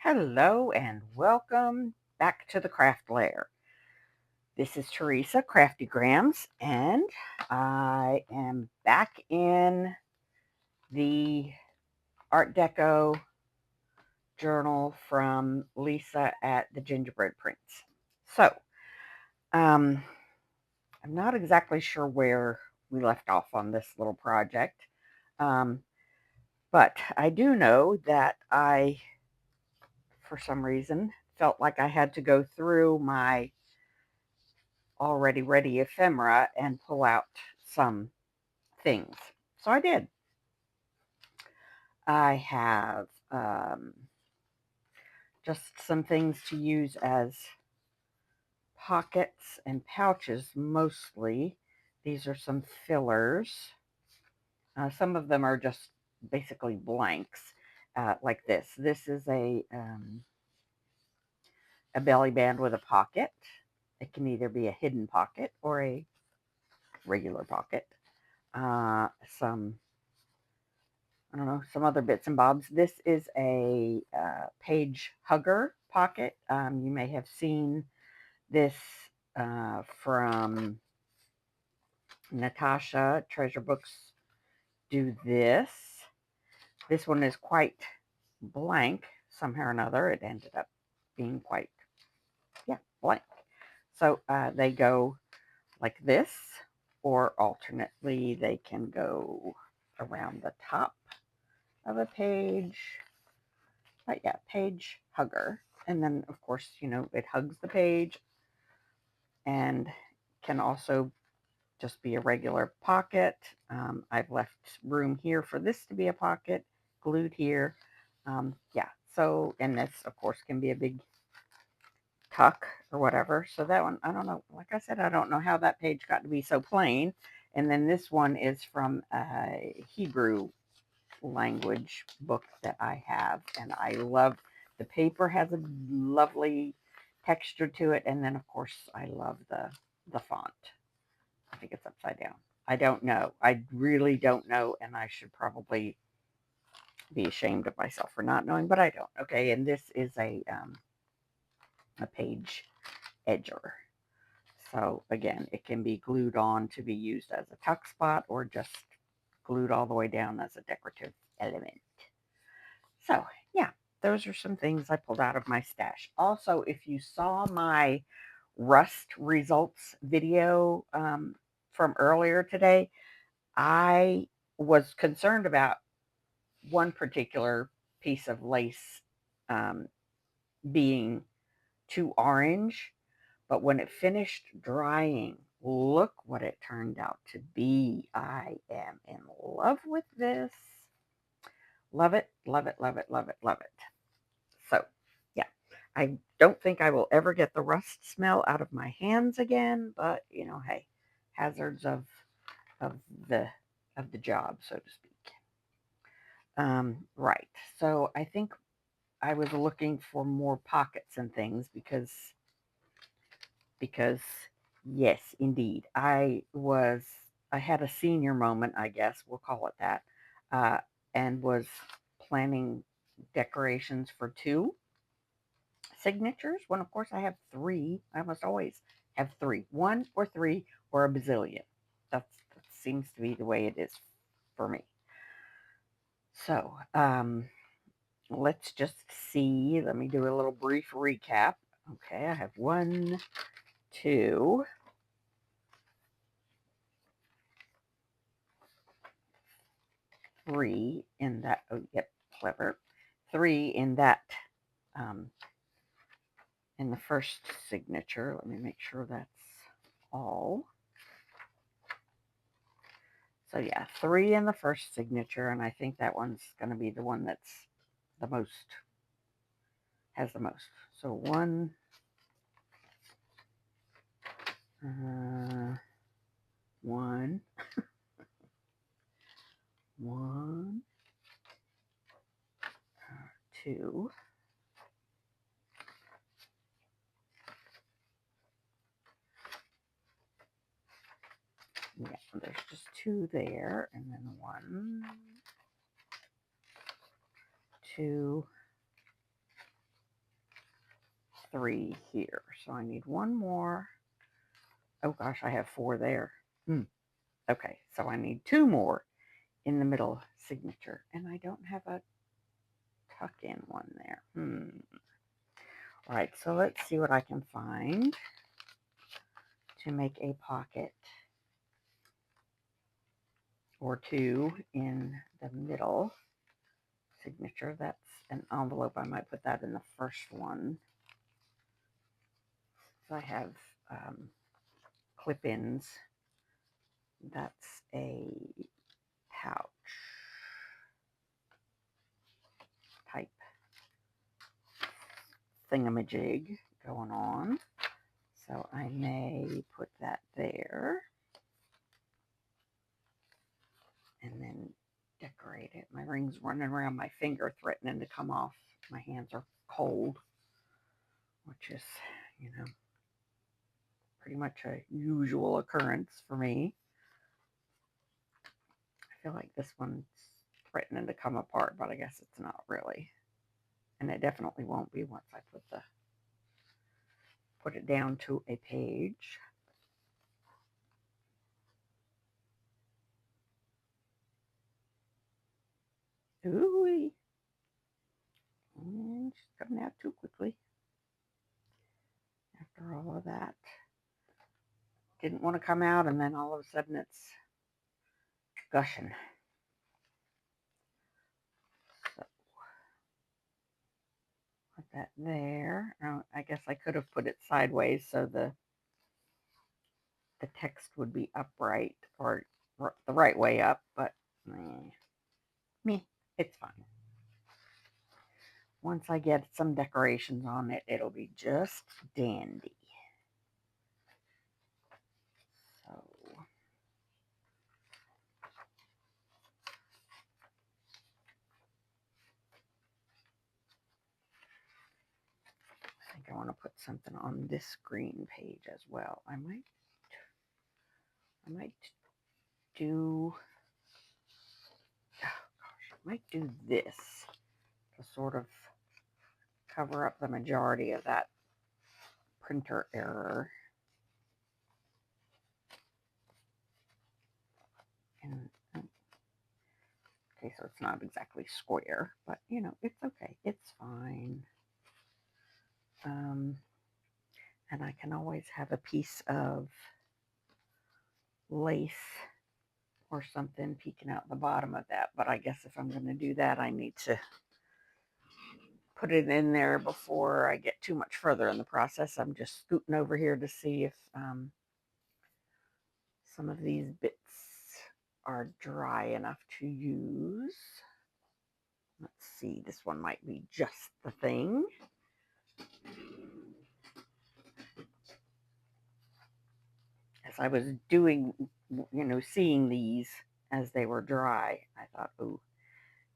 Hello and welcome back to the craft lair. This is Teresa, Crafty Grams, and I am back in the Art Deco journal from Lisa at the Gingerbread Prince. So, um, I'm not exactly sure where we left off on this little project, um, but I do know that I, for some reason, felt like I had to go through my already ready ephemera and pull out some things. So I did. I have just some things to use as pockets and pouches mostly. These are some fillers. Some of them are just basically blanks, like this. This is a belly band with a pocket. It can either be a hidden pocket or a regular pocket. Some I don't know, some other bits and bobs. This is a page hugger pocket. You may have seen this from Natasha. Treasure Books do this. This one is quite blank somehow or another. It ended up being quite, yeah, blank. So they go like this, or alternately, they can go around the top of a page. But yeah, page hugger. And then, of course, it hugs the page and can also just be a regular pocket. I've left room here for this to be a pocket, glued here. Yeah, so, and this, of course, can be a big tuck or whatever. So that one, I don't know. Like I said, I don't know how that page got to be so plain. And then this one is from a Hebrew language book that I have, and I love the paper. Has a lovely texture to it, and then of course I love the font. I think it's upside down. I don't know. I really don't know, and I should probably be ashamed of myself for not knowing, but I don't. Okay, and this is a page edger. So again, it can be glued on to be used as a tuck spot or just glued all the way down as a decorative element. So, yeah, those are some things I pulled out of my stash. Also, if you saw my rust results video from earlier today, I was concerned about one particular piece of lace um, being too orange, but when it finished drying, look what it turned out to be. I am in love with this. Love it, love it, love it, love it, love it. So, yeah, I don't think I will ever get the rust smell out of my hands again, but hey, hazards of the of the job, so to speak. Right. So I think I was looking for more pockets and things because yes, indeed, I had a senior moment, I guess we'll call it that, uh, and was planning decorations for two signatures when of course I have three. I must always have three, one or three or a bazillion. That seems to be the way it is for me. So let's just see. Let me do a little brief recap. Okay, I have one, two, three in that. Oh, yep, clever. Three in that. Um, in the first signature. Let me make sure that's all. So yeah, three in the first signature, and I think that one's going to be the one that's the most, has the most. So one, uh, one, one, two, yeah, there's just two there, and then one, two, 3 here. So I need one more. Oh gosh, I have 4 there. Okay, so I need 2 more in the middle signature. And I don't have a tuck in one there. All right, so let's see what I can find to make a pocket or 2 in the middle signature. That's an envelope. I might put that in the first one. So I have clip-ins. That's a pouch type thingamajig going on. So I may put that there and then decorate it. My ring's running around my finger, threatening to come off. My hands are cold, which is, pretty much a usual occurrence for me. I feel like this one's threatening to come apart, but I guess it's not really. And it definitely won't be once I put it down to a page. Ooh, and she's coming out too quickly. After all of that, didn't want to come out, and then all of a sudden it's gushing. So put that there. I guess I could have put it sideways so the text would be upright or the right way up, but it's fine. Once I get some decorations on it, it'll be just dandy. So I think I want to put something on this green page as well. I might do, this to sort of cover up the majority of that printer error. And okay, so it's not exactly square, but it's okay. It's fine. And I can always have a piece of lace or something peeking out the bottom of that. But I guess if I'm going to do that, I need to put it in there before I get too much further in the process. I'm just scooting over here to see if some of these bits are dry enough to use. Let's see, this one might be just the thing. As I was doing, seeing these as they were dry, I thought, ooh,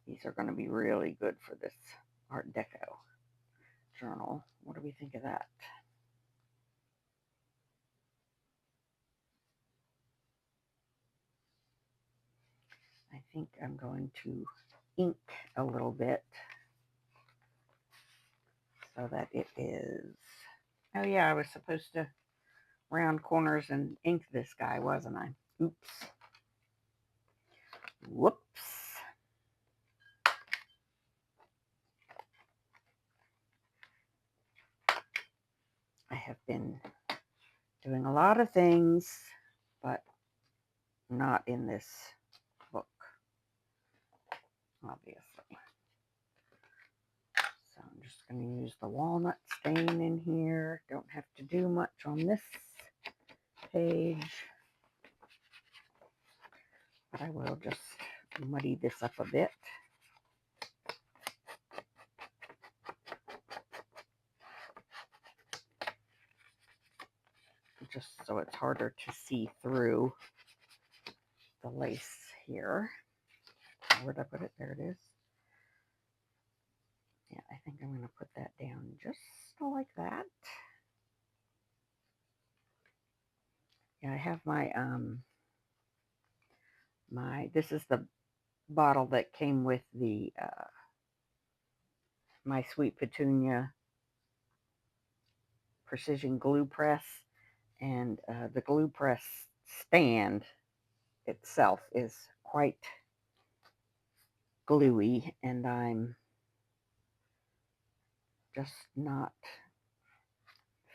these are going to be really good for this Art Deco journal. What do we think of that? I think I'm going to ink a little bit so that it is, oh yeah, I was supposed to round corners and ink this guy, wasn't I? Oops. Whoops. I have been doing a lot of things, but not in this book, obviously. So I'm just going to use the walnut stain in here. Don't have to do much on this page, but I will just muddy this up a bit. Just so it's harder to see through the lace here. Where'd I put it? There it is. Yeah, I think I'm going to put that down just like that. Yeah, I have my, this is the bottle that came with the, my Sweet Petunia precision glue press, and the glue press stand itself is quite gluey, and I'm just not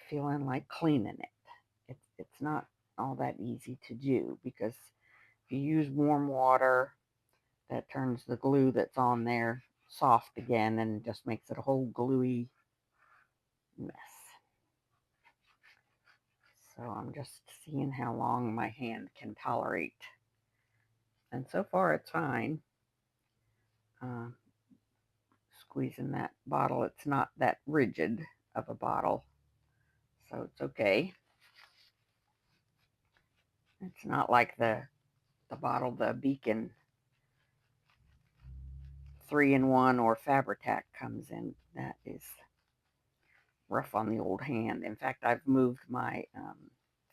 feeling like cleaning it. It's not all that easy to do, because if you use warm water, that turns the glue that's on there soft again and just makes it a whole gluey mess. So I'm just seeing how long my hand can tolerate. And so far it's fine. Uh, Squeezing that bottle, it's not that rigid of a bottle, so it's okay. It's not like the bottle the Beacon 3-in-1 or Fabri-Tac comes in. That is rough on the old hand. In fact, I've moved my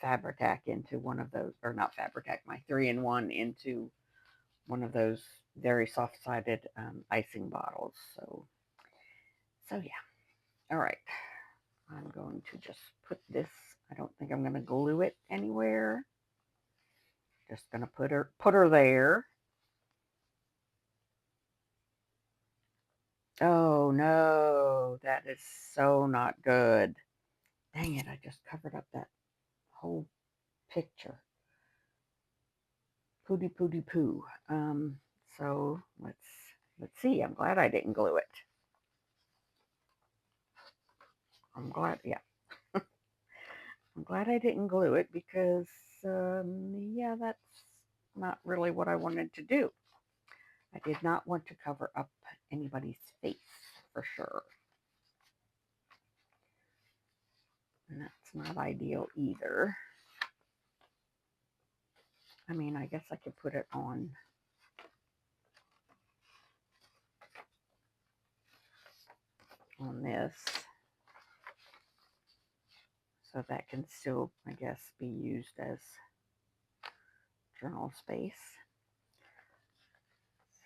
Fabri-Tac into one of those, or not Fabri-Tac, my 3-in-1 into one of those very soft-sided icing bottles. So yeah. All right. I'm going to just put this. I don't think I'm going to glue it anywhere. Just going to put her there. Oh no, that is so not good. Dang it, I just covered up that whole picture. Pooty pooty poo. So let's see. I'm glad I didn't glue it. I'm glad, yeah. I'm glad I didn't glue it, because yeah, that's not really what I wanted to do. I did not want to cover up anybody's face, for sure. And that's not ideal either. I mean, I guess I could put it on this, so that can still, I guess, be used as journal space.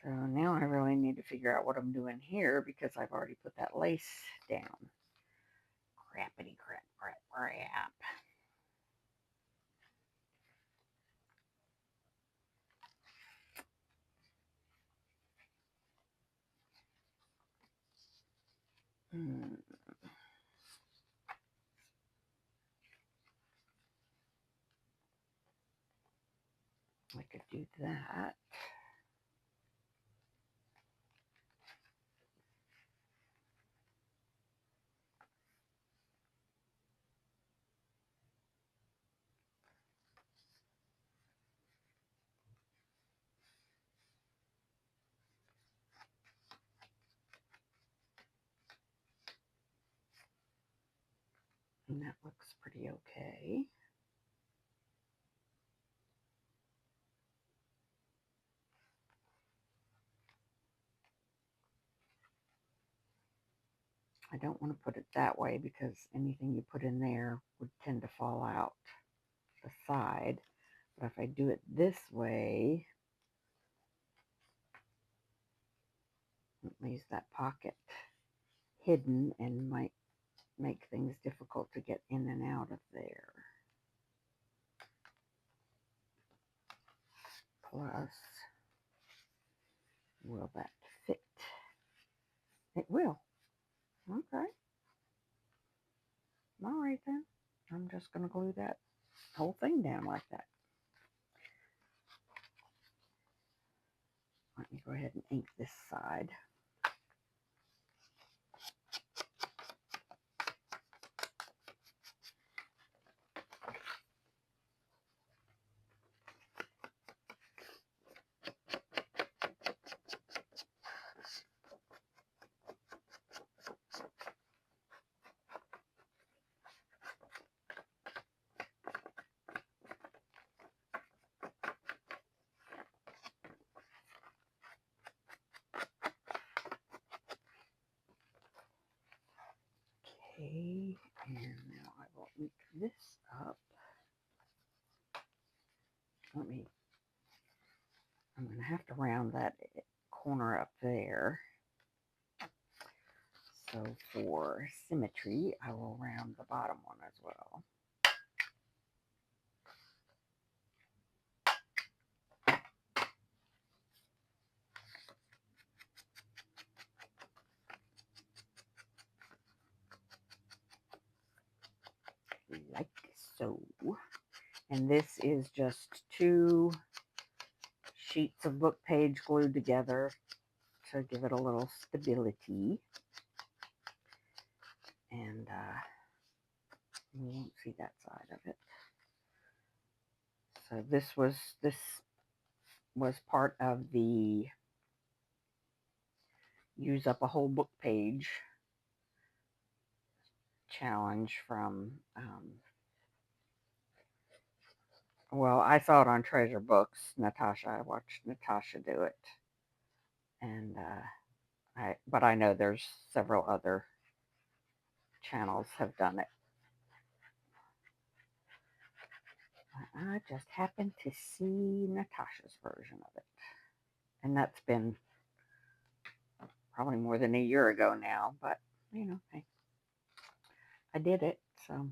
So now I really need to figure out what I'm doing here, because I've already put that lace down. Crappity crap, crap, crap. I could do that. And that looks pretty okay. I don't want to put it that way, because anything you put in there would tend to fall out the side. But if I do it this way, it leaves that pocket hidden and might make things difficult to get in and out of there. Plus, will that fit? It will. Okay. All right then. I'm just going to glue that whole thing down like that. Let me go ahead and ink this side. Okay, and now I will ink this up. I'm going to have to round that corner up there. So for symmetry, I will round the bottom one as well. Like so. And this is just 2 sheets of book page glued together to give it a little stability. And you won't see that side of it. So this was part of the use up a whole book page challenge from well, I saw it on Treasure Books. I watched Natasha do it, and but I know there's several other channels have done it. I just happened to see Natasha's version of it, and that's been probably more than a year ago now. But hey, I did it, so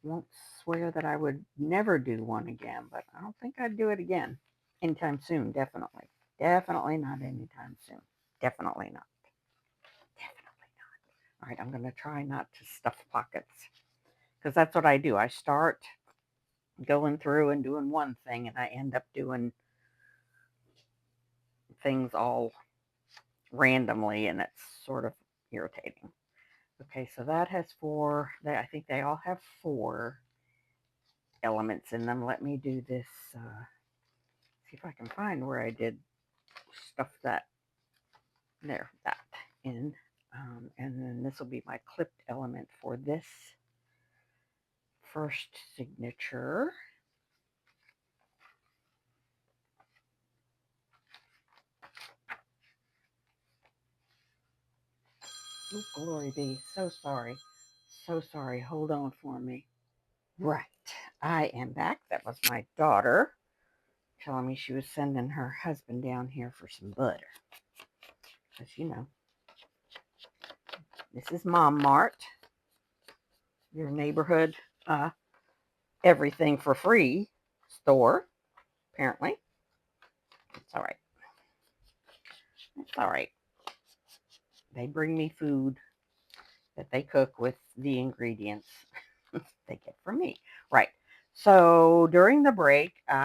won't swear that I would never do one again. But I don't think I'd do it again anytime soon. Definitely not anytime soon. Definitely not. Definitely not. All right, I'm going to try not to stuff pockets because that's what I do. I start going through and doing one thing, and I end up doing things all randomly, and it's sort of irritating. Okay, so that has 4. I think they all have 4 elements in them. Let me do this. See if I can find where I did stuff that in. And then this will be my clipped element for this first signature. Oh, glory be. So sorry. So sorry. Hold on for me. Right. I am back. That was my daughter telling me she was sending her husband down here for some butter. Because, this is Mom Mart, your neighborhood everything for free store, apparently. It's all right. It's all right. They bring me food that they cook with the ingredients they get from me. Right. So during the break, what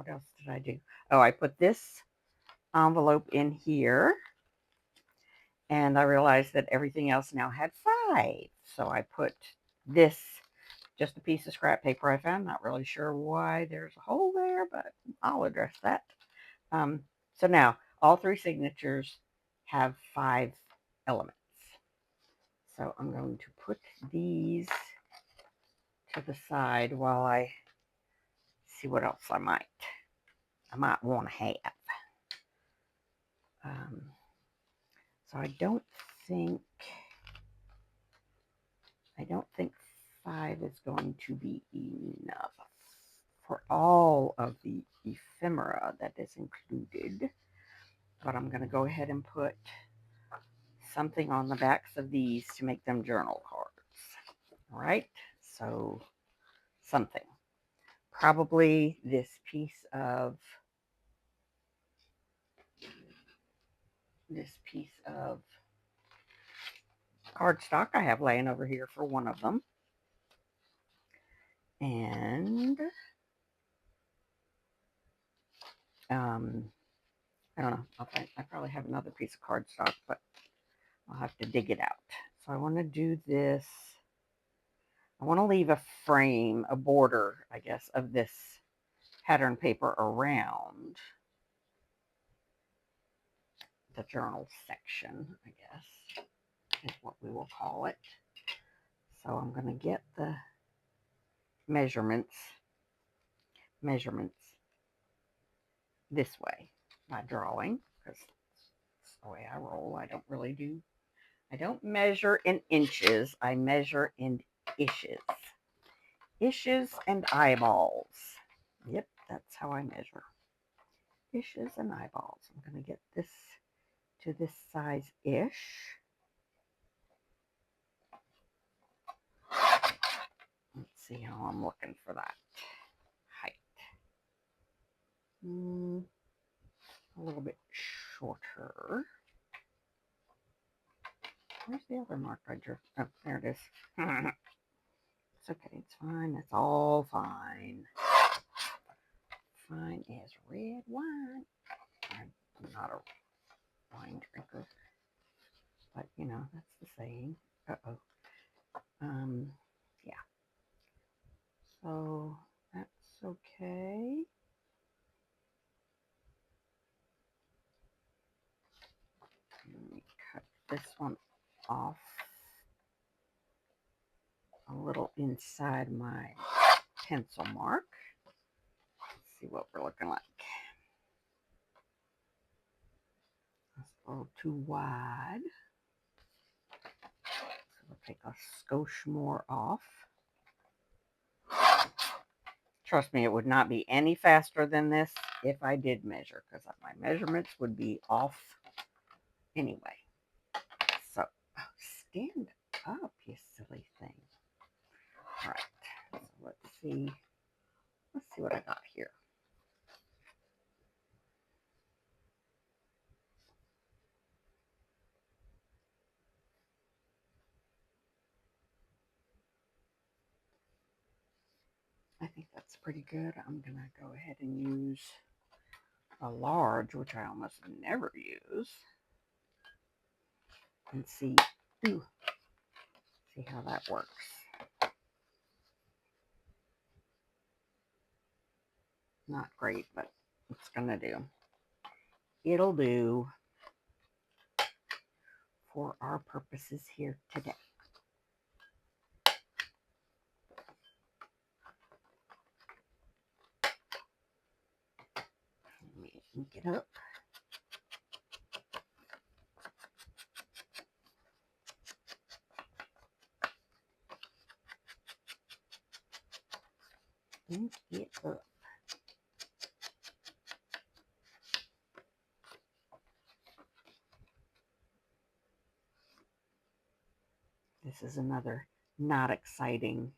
else did I do? Oh, I put this envelope in here, and I realized that everything else now had 5. So I put this, just a piece of scrap paper I found. Not really sure why there's a hole there, but I'll address that. So now all 3 signatures have 5 elements. So I'm going to put these to the side while I see what else I might want to have. So I don't think 5 is going to be enough for all of the ephemera that is included. But I'm going to go ahead and put something on the backs of these to make them journal cards. All right, so something. Probably this piece of cardstock I have laying over here for one of them. And I don't know. I probably have another piece of cardstock, but I'll have to dig it out. So I want to do this. I want to leave a frame, a border, I guess, of this pattern paper around the journal section, I guess, is what we will call it. So I'm going to get the measurements this way by drawing, because it's the way I roll. I don't measure in inches. I measure in ishes. Ishes and eyeballs. Yep, that's how I measure. fishes and eyeballs. I'm going to get this to this size-ish. Let's see how I'm looking for that height. A little bit shorter. Where's the other mark I drew? Oh, there it is. It's okay. It's fine. It's all fine. Fine as red wine. I'm not a wine drinker, but you know, that's the saying. Uh-oh. Yeah. So that's okay. Let me cut this one off a little inside my pencil mark. Let's see what we're looking like. That's a little too wide. So we'll take a skosh more off. Trust me, it would not be any faster than this if I did measure, because my measurements would be off anyway. So, oh, stand up, you silly thing. All right, so let's see what I got here. I think that's pretty good. I'm going to go ahead and use a large, which I almost never use, and see how that works. Not great, but it's going to do. It'll do for our purposes here today. Let me ink it up. Ink it up. This is another not exciting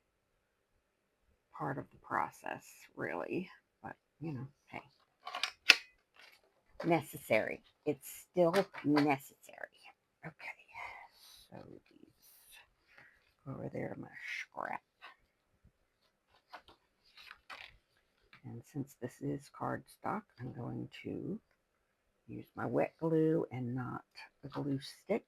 part of the process, really. But, you know, hey. Necessary. It's still necessary. Okay. So these go over there to my scrap. And since this is cardstock, I'm going to use my wet glue and not a glue stick.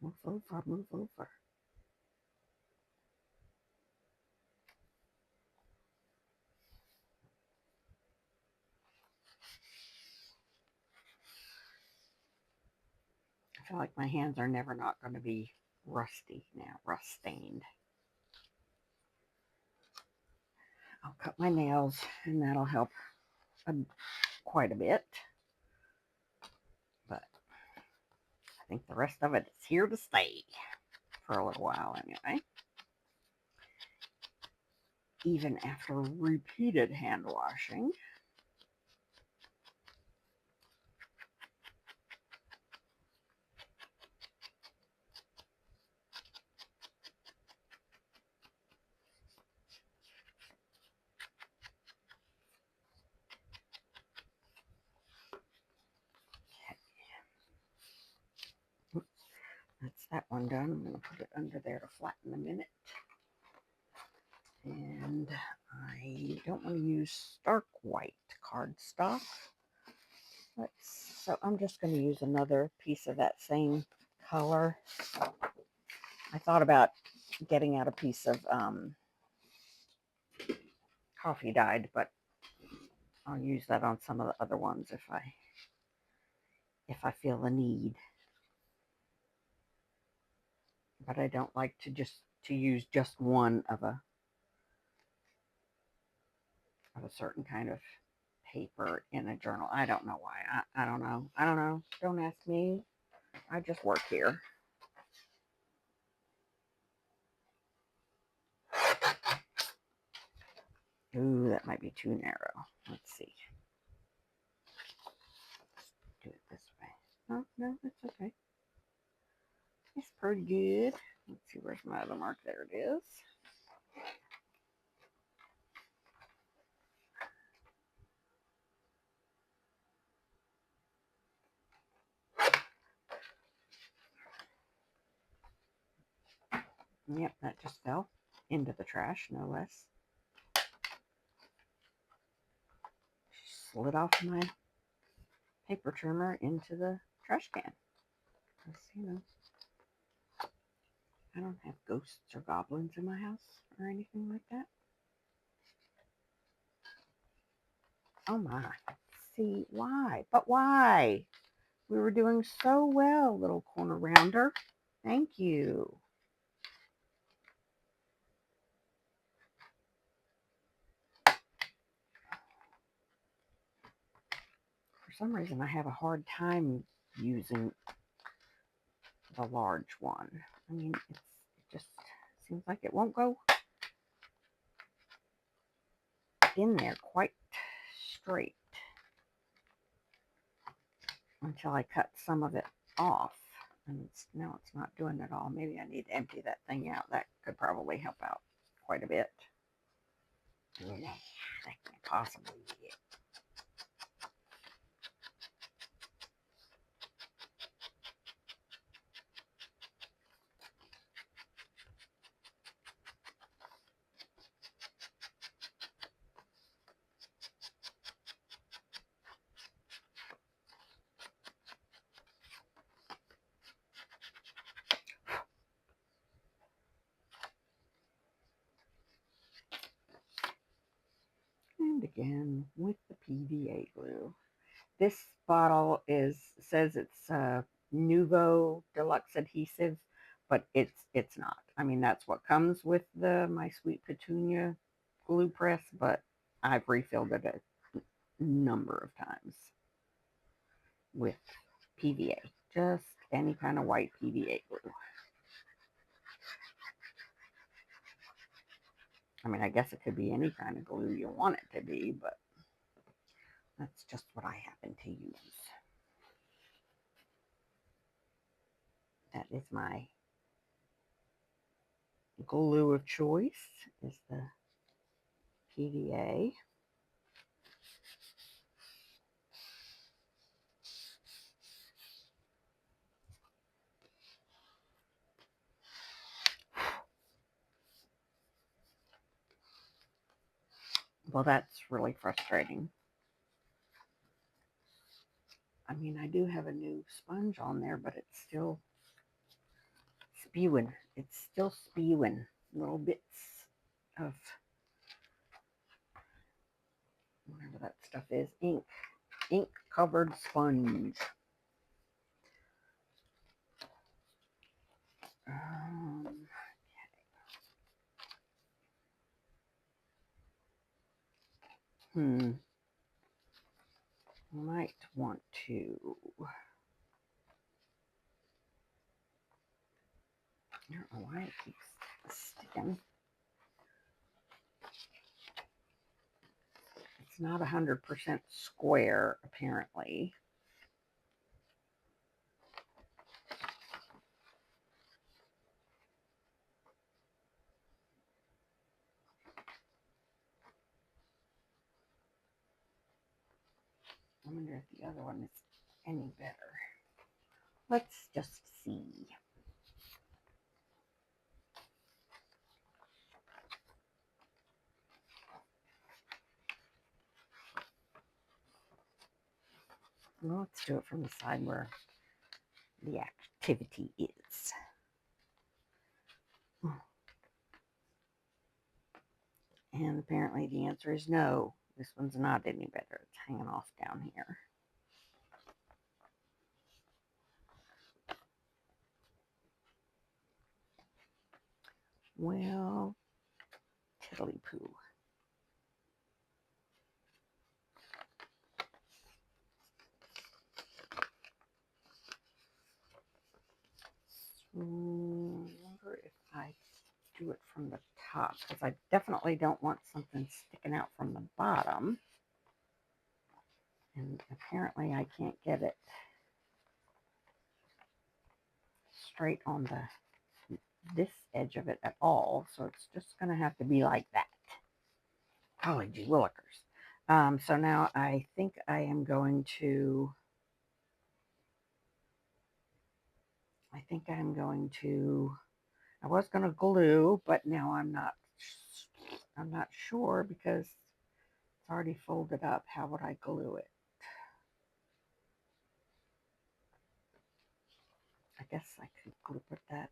Move over, move over. I feel like my hands are never not going to be rusty now, rust stained. I'll cut my nails and that'll help quite a bit. But I think the rest of it is here to stay for a little while anyway. Even after repeated hand washing. That's that one done. I'm going to put it under there to flatten a minute. And I don't want to use stark white cardstock. So I'm just going to use another piece of that same color. I thought about getting out a piece of coffee dyed, but I'll use that on some of the other ones if I feel the need. but I don't like to use just one of a certain kind of paper in a journal. I don't know why. I don't know. I don't know. Don't ask me. I just work here. Ooh, that might be too narrow. Let's see. Do it this way. Oh, no, it's okay. It's pretty good. Let's see, where's my other mark? There it is. Yep, that just fell into the trash, no less. Slid off my paper trimmer into the trash can. Because, I don't have ghosts or goblins in my house or anything like that. Oh my. See, why? But why? We were doing so well, little corner rounder. Thank you. For some reason, I have a hard time using the large one. I mean, it just seems like it won't go in there quite straight until I cut some of it off. And now it's not doing it all. Maybe I need to empty that thing out. That could probably help out quite a bit. Nah, that can't possibly be it. And again with the PVA glue. This bottle says it's Nuvo Deluxe adhesive, but it's not. I mean, that's what comes with the My Sweet Petunia glue press, but I've refilled it a number of times with PVA, just any kind of white PVA glue. I mean, I guess it could be any kind of glue you want it to be, but that's just what I happen to use. That is my glue of choice, is the PVA. Well, that's really frustrating. I mean, I do have a new sponge on there, but it's still spewing. It's still spewing little bits of whatever that stuff is. Ink covered sponge. Um, might want to. I don't know why it keeps sticking. It's not 100% square, apparently. I wonder if the other one is any better. Let's just see. Well, let's do it from the side where the activity is. And apparently the answer is no. This one's not any better. It's hanging off down here. Well, tiddly poo. So, I wonder if I do it from the top, because I definitely don't want something sticking out from the bottom. And apparently I can't get it straight on this edge of it at all, so it's just going to have to be like that. Golly gee willikers. So now I think I am going to, I was going to glue, but now I'm not sure because it's already folded up. How would I glue it? I guess I could glue it that.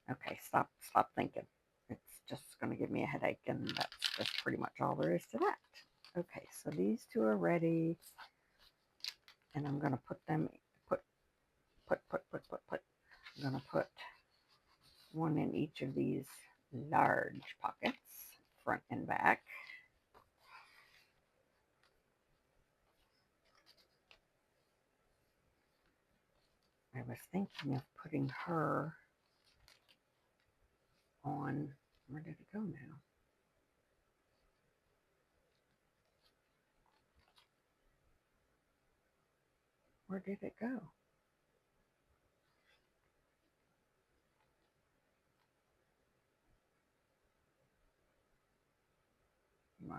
Okay, stop thinking. It's just going to give me a headache, and that's just pretty much all there is to that. Okay, so these two are ready, and I'm going to put them, put. I'm going to put one in each of these large pockets, front and back. I was thinking of putting her on, where did it go now? Where did it go? Wow.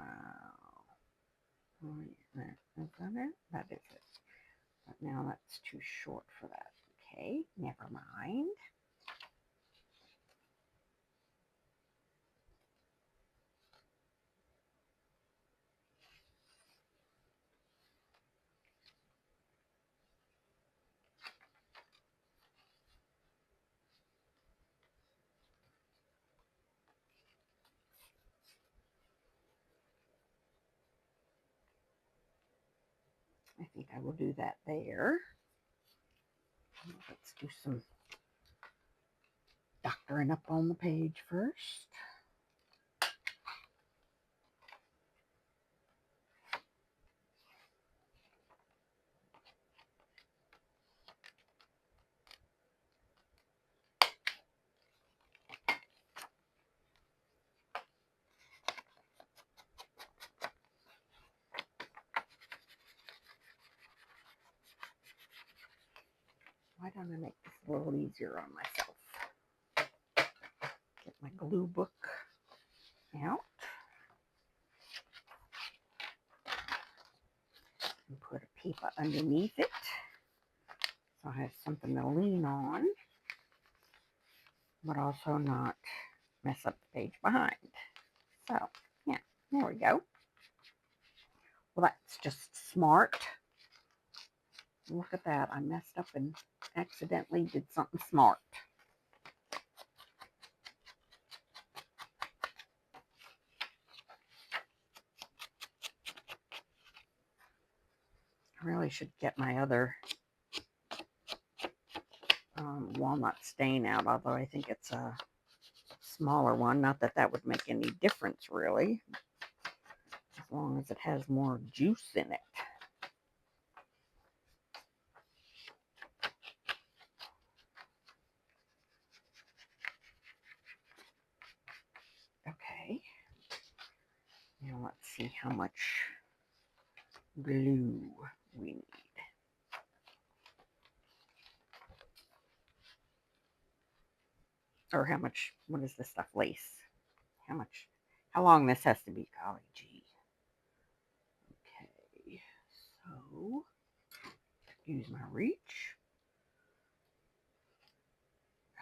Oh, yeah, is that it? That is it. But now that's too short for that. Okay, never mind. I think I will do that there. Let's do some doctoring up on the page first. Why don't I make this a little easier on myself? Get my glue book out and put a paper underneath it so I have something to lean on, but also not mess up the page behind. So, yeah, there we go. Well, that's just smart. Look at that. I messed up and accidentally did something smart. I really should get my other walnut stain out, although I think it's a smaller one. Not that that would make any difference, really, as long as it has more juice in it. Okay. Now let's see how much glue we need. Or how much, what is this stuff, lace? How long this has to be, golly gee. Okay, so use my reach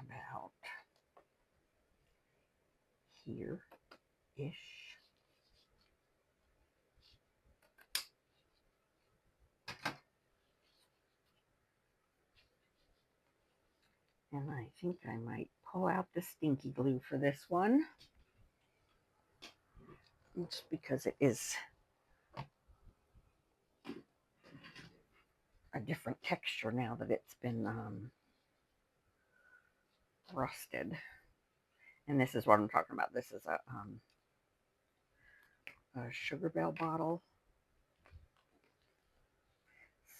about here-ish. And I think I might pull out the stinky glue for this one. Just because it is a different texture now that it's been rusted. And this is what I'm talking about. This is a Sugar Bell bottle.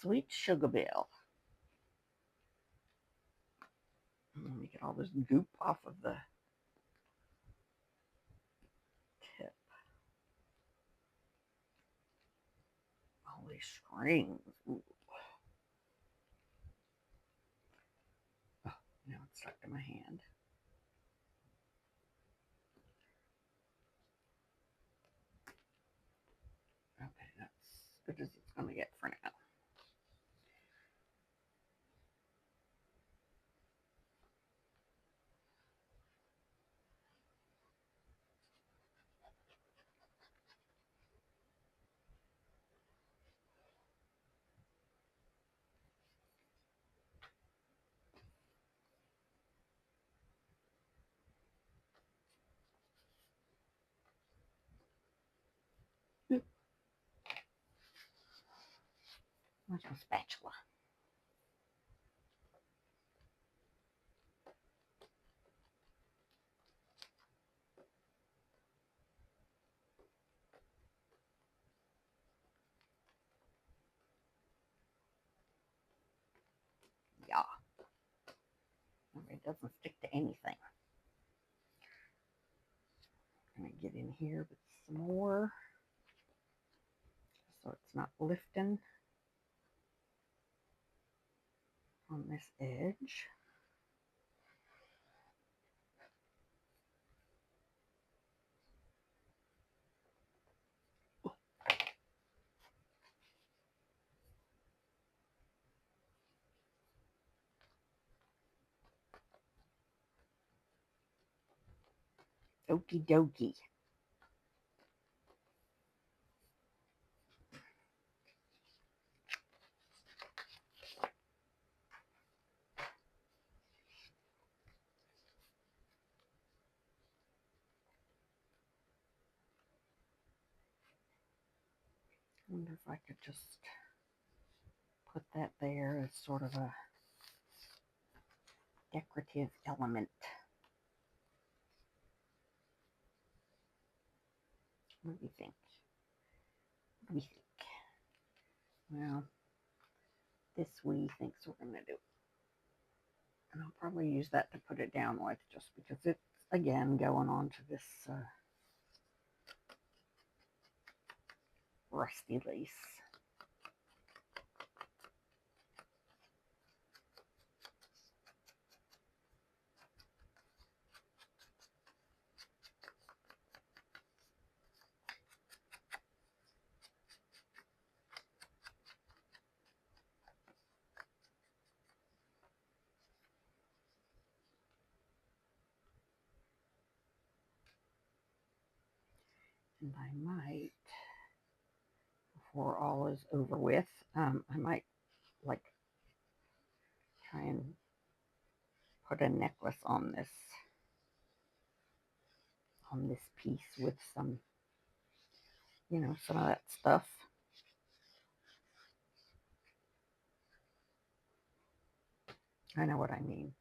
Sweet Sugar Bell. Let me get all this goop off of the tip. All these strings. Ooh. Oh, now it's stuck to my hand. Okay, that's as good as it's going to get for now. Where's my spatula? Yeah. It doesn't stick to anything. I'm going to get in here with some more so it's not lifting on this edge. Okie dokie. I wonder if I could just put that there as sort of a decorative element. What do you think? What do we think? Well, this we thinks we're going to do. And I'll probably use that to put it down with just because it's, again, going on to this rusty lace. And I might, before all is over with, I might like try and put a necklace on this piece with some, you know, some of that stuff. I know what I mean.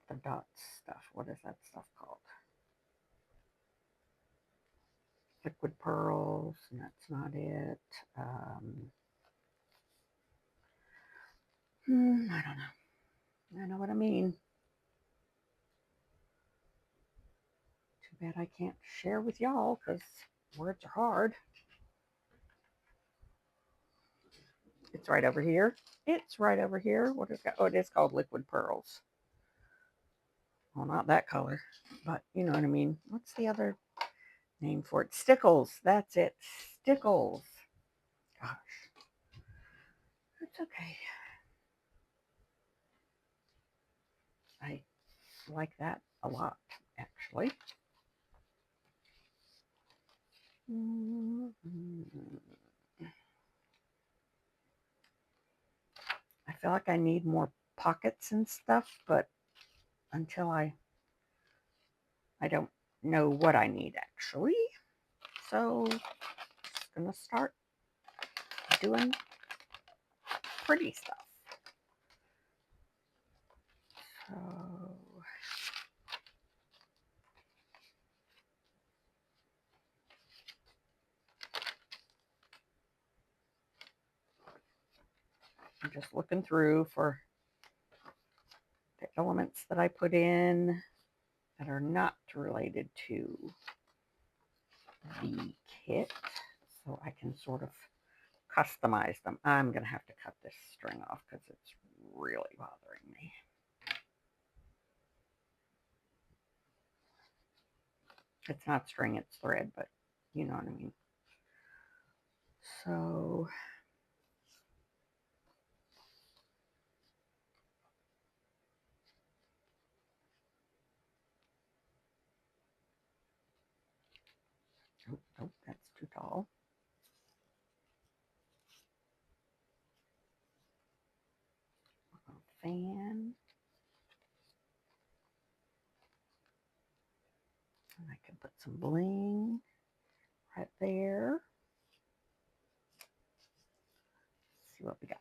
The dots stuff. What is that stuff called? Liquid pearls. And that's not it. I don't know. I know what I mean. Too bad I can't share with y'all because words are hard. It's right over here. It's right over here. What is that? Oh, it is called liquid pearls. Well, not that color, but you know what I mean. What's the other name for it? Stickles. That's it. Stickles. Gosh. It's okay. I like that a lot, actually. I feel like I need more pockets and stuff, but until I don't know what I need actually. So I'm just gonna start doing pretty stuff. So I'm just looking through for the elements that I put in that are not related to the kit, so I can sort of customize them. I'm going to have to cut this string off because it's really bothering me. It's not string, it's thread, but you know what I mean. So oh, that's too tall. Fan. And I can put some bling right there. Let's see what we got.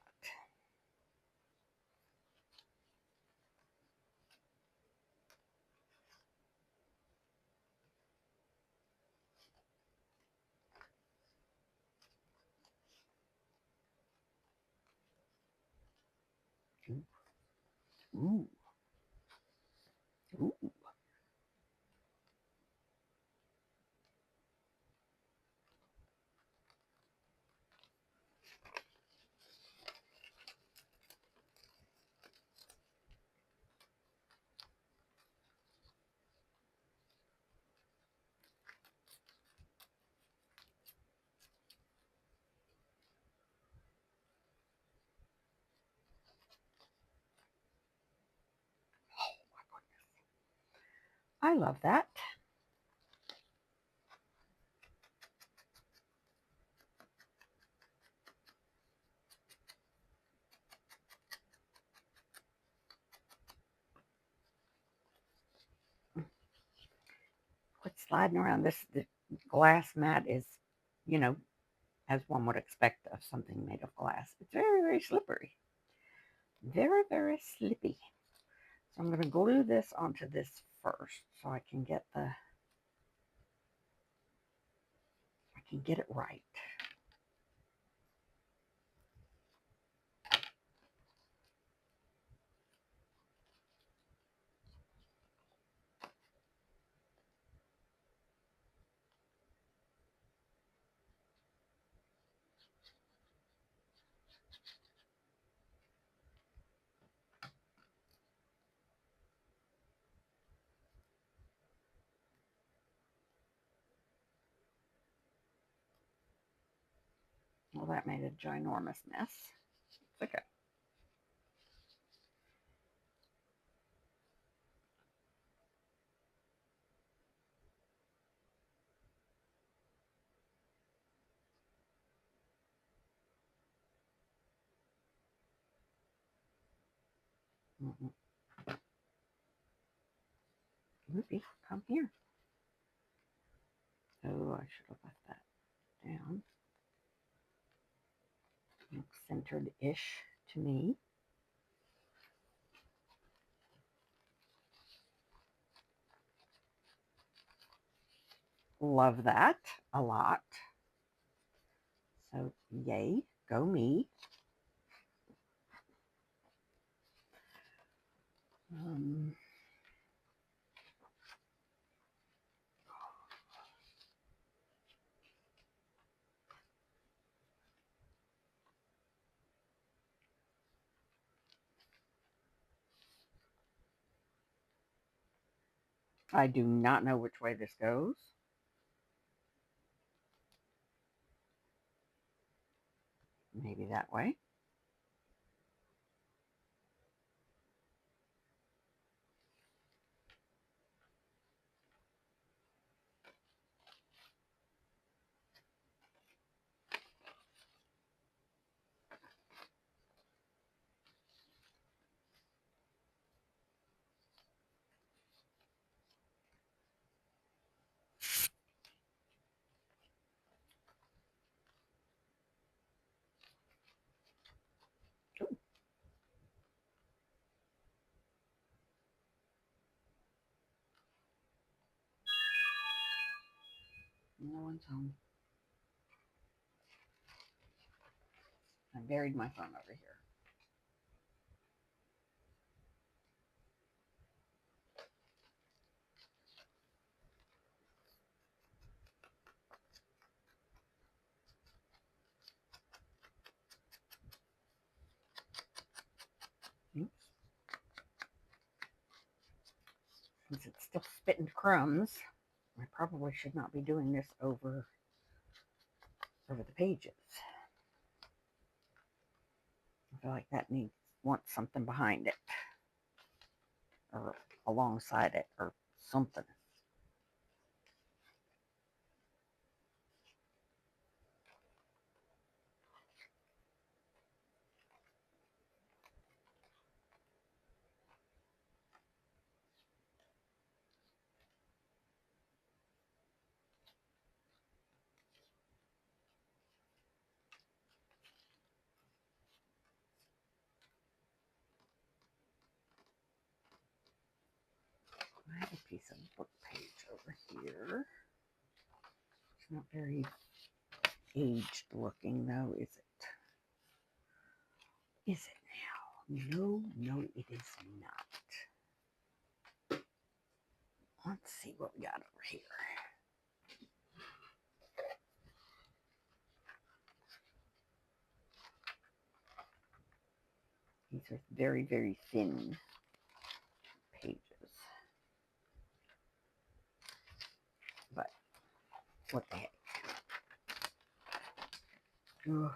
Ooh. Ooh. I love that. What's sliding around this? The glass mat is, you know, as one would expect of something made of glass. It's very, very slippery. Very, very slippy. So I'm going to glue this onto this first so I can get it right. Well, that made a ginormous mess. It's okay. Ruby, come here. Oh, I should have left that down. Looks centered-ish to me. Love that a lot. So, yay, go me. I do not know which way this goes. Maybe that way. Ooh. No one's home. I buried my phone over here. Since it's still spitting crumbs, I probably should not be doing this over the pages. I feel like that wants something behind it, or alongside it, or something. I have a piece of book page over here. It's not very aged looking though, is it? Is it now? No, no, it is not. Let's see what we got over here. These are very, very thin pages. But what the heck? Ugh.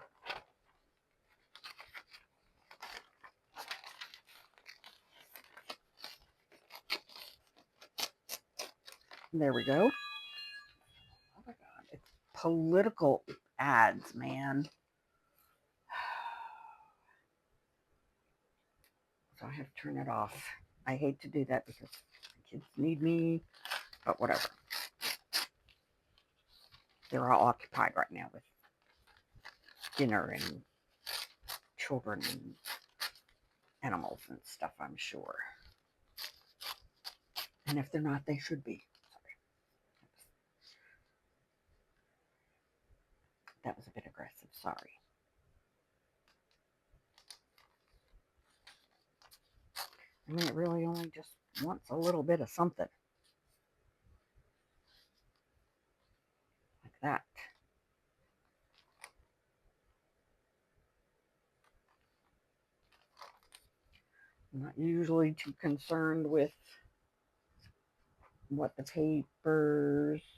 There we go. Oh my God, it's political ads, man. So I have to turn it off. I hate to do that because the kids need me, but whatever. They're all occupied right now with dinner and children and animals and stuff, I'm sure. And if they're not, they should be. Sorry. That was a bit aggressive. Sorry. I mean, it really only just wants a little bit of something. Like that. I'm not usually too concerned with what the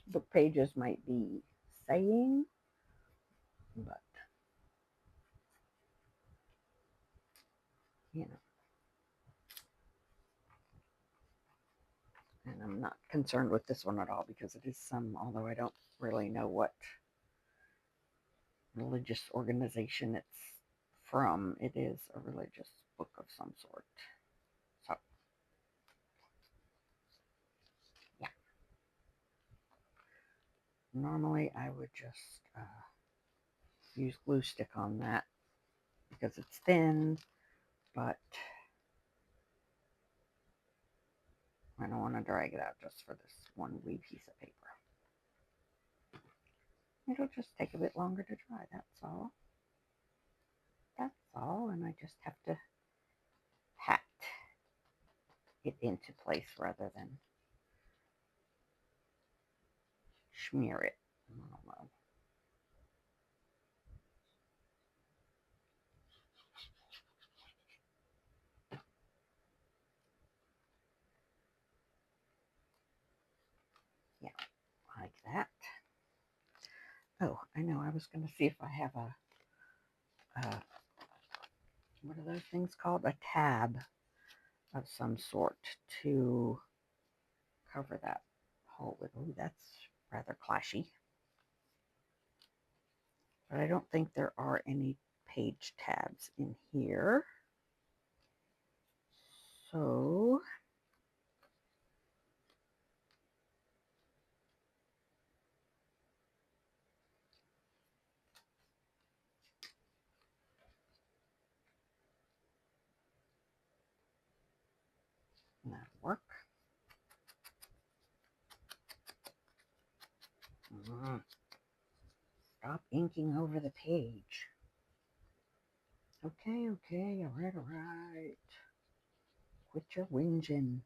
book pages might be saying, but, you know. And I'm not concerned with this one at all because it is although I don't really know what religious organization it's from, it is a religious book of some sort. So, yeah. Normally I would just use glue stick on that because it's thin, but I don't want to drag it out just for this one wee piece of paper. It'll just take a bit longer to dry, that's all. That's all, and I just have to pat it into place rather than smear it. I don't know. Yeah, like that. Oh, I know. I was going to see if I have what are those things called? A tab of some sort to cover that hole with. Oh, that's rather clashy. But I don't think there are any page tabs in here. So that'll work. Stop inking over the page. Okay, okay, all right, all right. Quit your whinging.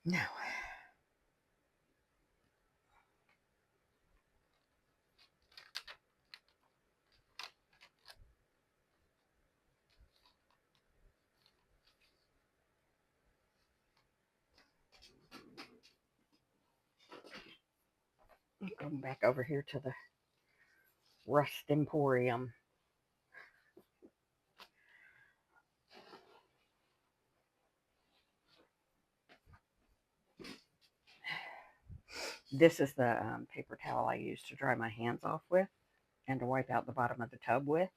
Now, Going back over here to the Rust Emporium. This is the paper towel I use to dry my hands off with and to wipe out the bottom of the tub with.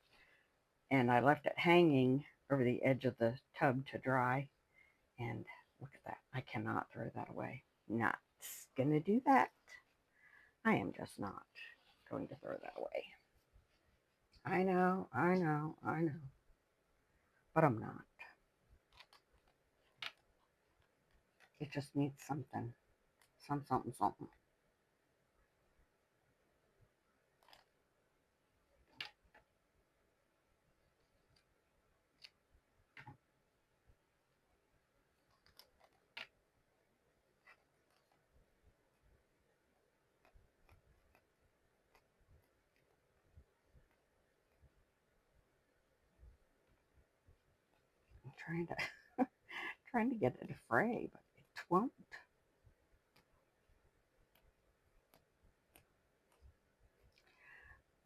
And I left it hanging over the edge of the tub to dry. And look at that. I cannot throw that away. Not going to do that. I am just not going to throw that away. I know, I know, I know. But I'm not. It just needs something. Something. I'm trying to get it to fray, but it won't.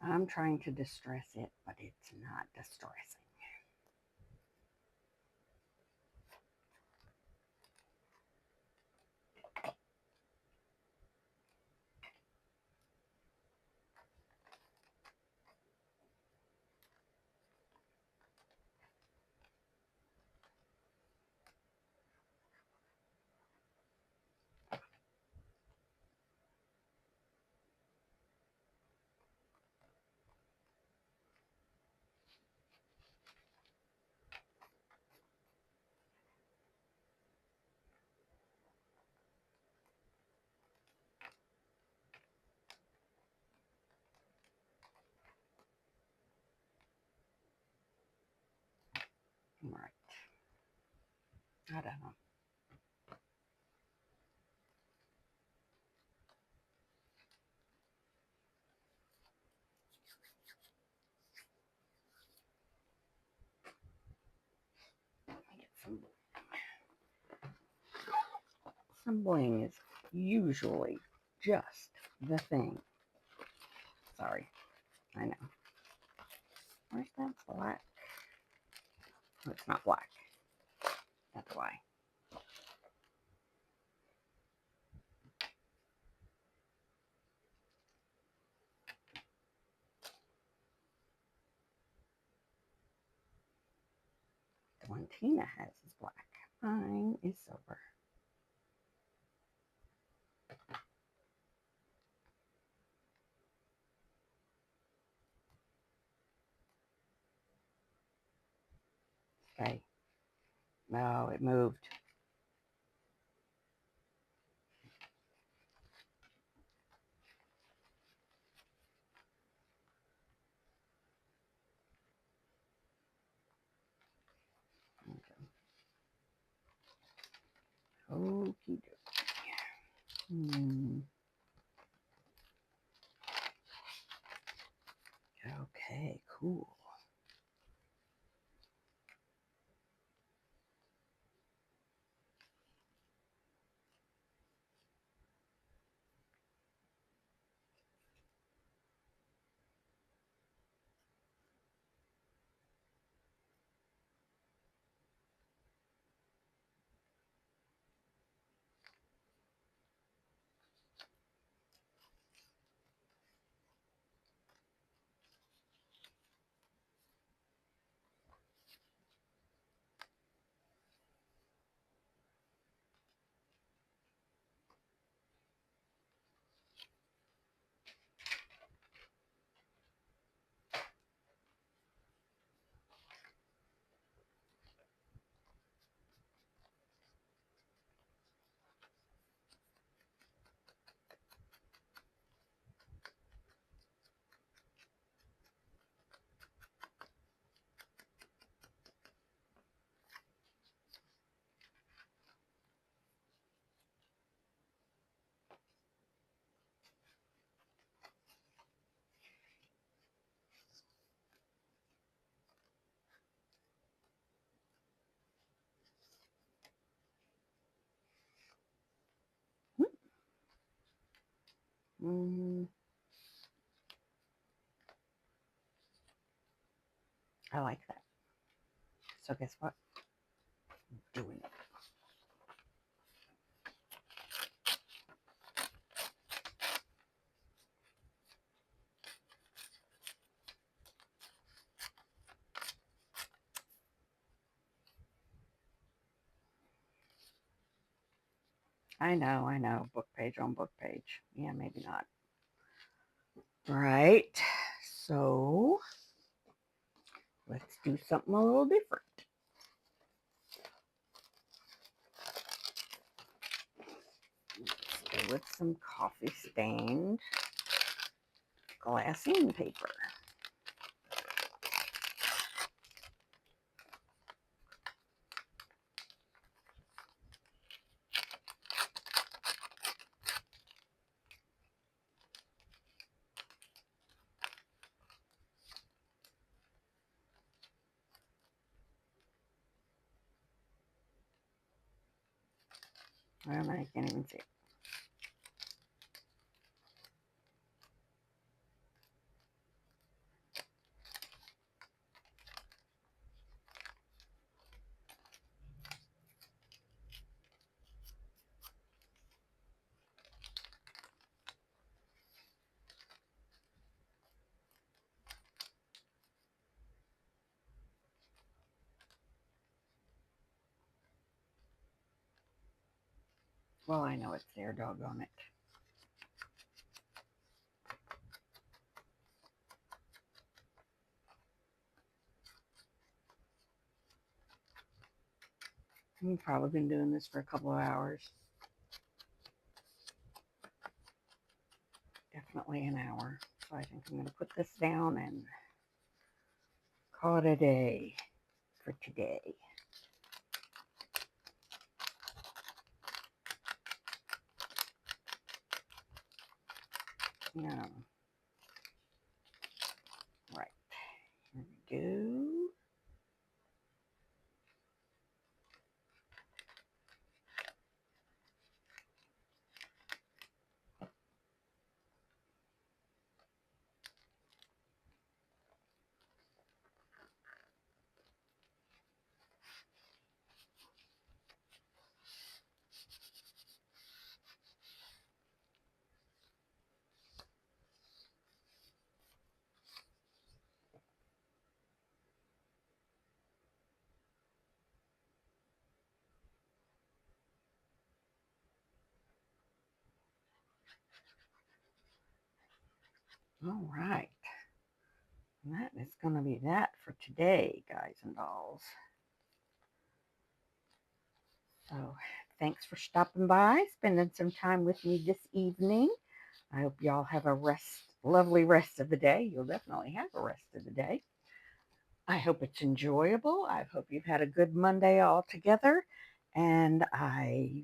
I'm trying to distress it, but it's not distressing. All right. I don't know. Get some bling is usually just the thing. Sorry, I know. Where's that black? Oh, it's not black. That's why. The one Tina has is black. Mine is silver. Okay. No, it moved. Okay. Okie dokie. Okay, cool. I like that. So guess what? I'm doing it. I know. Book page on book page. Yeah, maybe not. Right. So let's do something a little different. Let's go with some coffee stained glassine paper. Well, I can't even see it. Well, I know it's there, doggone it. I've probably been doing this for a couple of hours. Definitely an hour. So I think I'm going to put this down and call it a day for today. Yeah. Right. Here we go. All right. And that is going to be that for today, guys and dolls. So thanks for stopping by, spending some time with me this evening. I hope y'all have a lovely rest of the day. You'll definitely have a rest of the day. I hope it's enjoyable. I hope you've had a good Monday all together. And I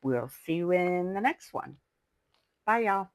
will see you in the next one. Bye, y'all.